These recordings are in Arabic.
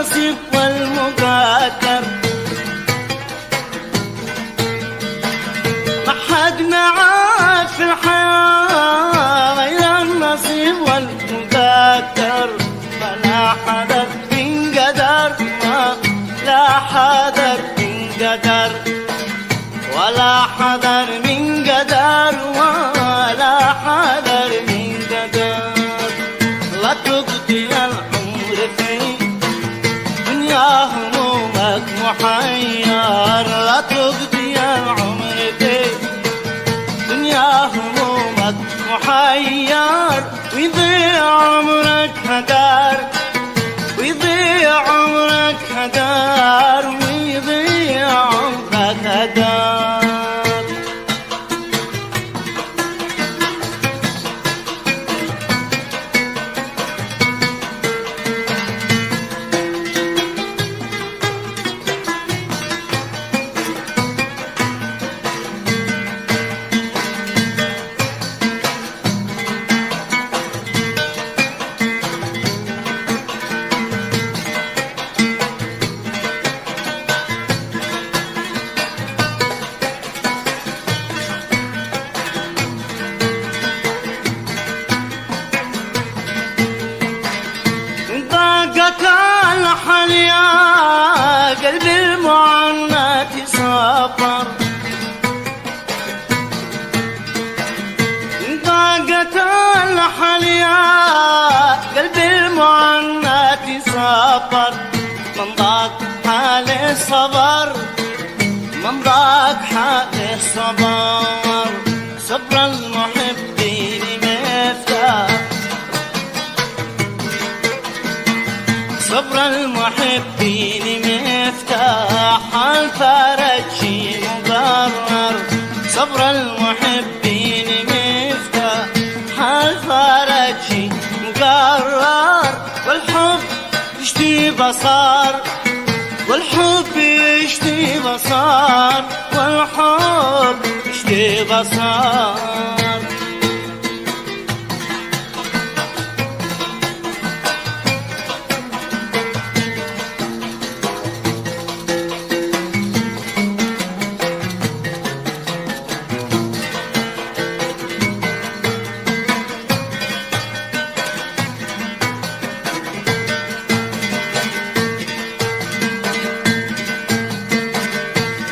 النصيب والمقدر، ما حد معاه في الحياة غير النصيب والمقدر. فلا حذر من قدر، لا حذر من قدر، ولا حذر من قدر، ولا حذر من قدر. لا تقضي العمر في دنيا همومك محير، لا تقضي العمر في دنيا همومك محير، ويضيع عمرك هدر، ويضيع عمرك هدر، ويضيع عمرك هدر. الحل يا قلبي المعنات صبر، ضاقت الحل يا قلبي المعنات صبر. من ضاق حالي صبر، من ضاق حالي صبر. صبر المحبين مفتاح، صبر المحبين مفتاح الفرج شي مقرر. صبر المحبين مفتاح الفرج شي مقرر. والحب يشتي بصار، والحب يشتي بصار، والحب يشتي بصار.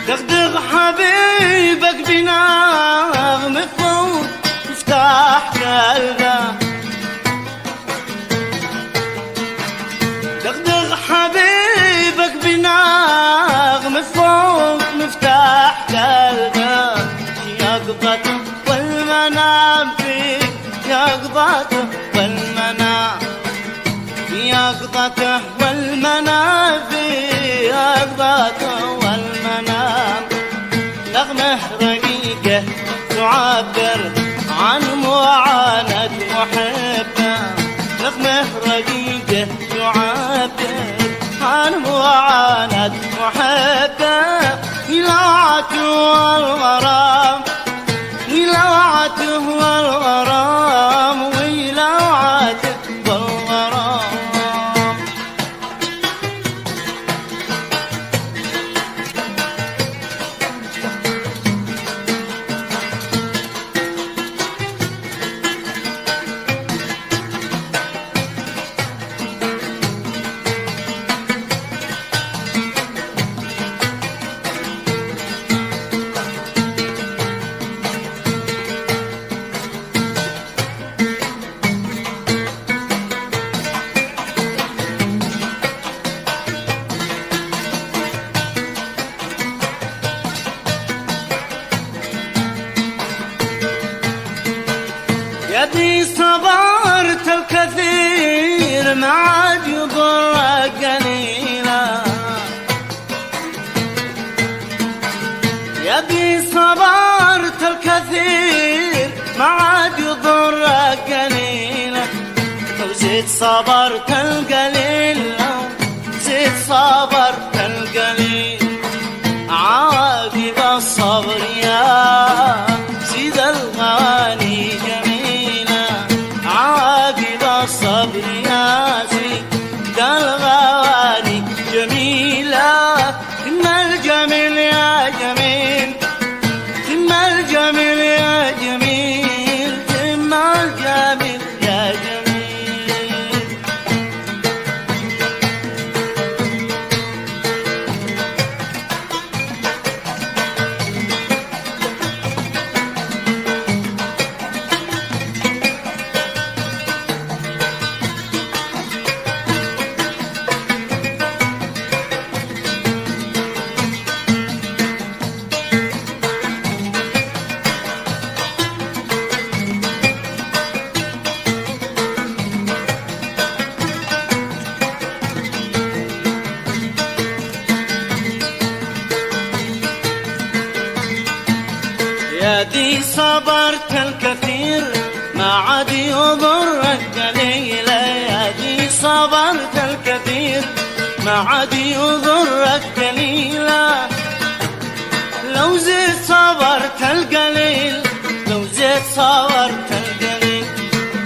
دغدغ حبيبك بنغم فوق مفتاح قلبه، دغدغ حبيبك بنغم فوق مفتاح قلبه. يقظته والمنام فيك، يقظته والمنام، يقظته والمنام فيك، يقظته والمنام. نغمة رقيقة تعبر عن معاناة محبة، نغمة رقيقة تعبر عن معاناة محبة. ولوعته والغرام، ولوعته والغرام، ولوعته والغرام. يدي صبرت الكثير ما عاد يضرك قليلا، يدي صبرت الكثير ما عاد يضرك قليلا. لو زيد صبرت القليل، لو زيد صبرت القليل، عاقب الصبر يا سيد الغالي جميلة. عاقب الصبر يا سيد الغالي ما عاد يضرك قليل، يا دي صبرت الكثير ما عاد يضرك قليل. لو زيد صبرت القليل، لو زيد صبرت القليل،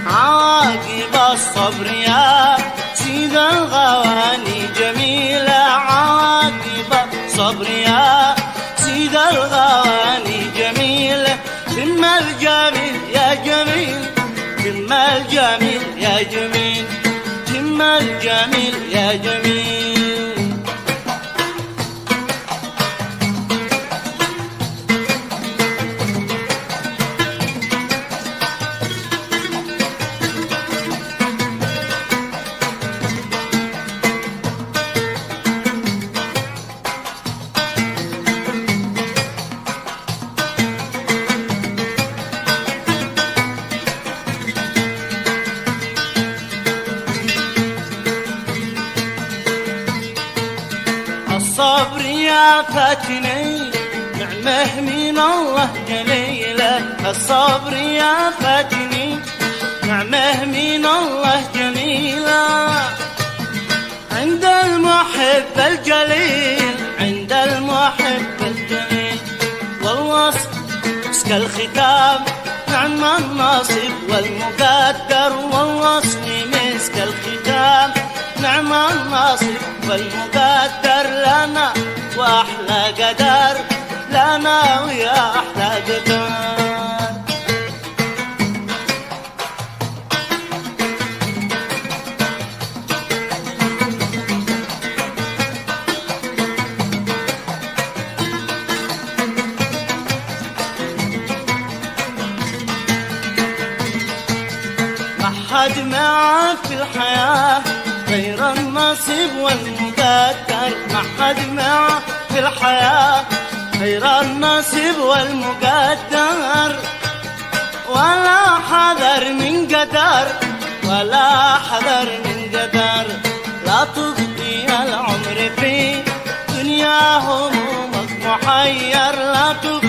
عواقب الصبر يا سيد الغواني جميلة، عواقب الصبر يا سيد الغواني جميلة. ثم الجميل يا جميل، ثم الجميل يا جميل، ثم الجميل يا جميل. الصبر يا فاتني نعمه من الله جليلة، الصبر يا فاتني نعمه من الله جليلة. عند المحب الجليل، عند المحب الجليل، والوصف مسك الختام نعم الناصب والمقدر، والوصف مسك الختام نعم الناصب والمقدر. لنا واحلى قدر، لنا ويا احلى قدر. ما حد معاه في الحياة غير النصيب والمقدر، ما حد معه في الحياة غير النصيب والمقدر. ولا حذر من قدر، ولا حذر من قدر، لا تقضي العمر في دنيا همومك محير، لا تقضي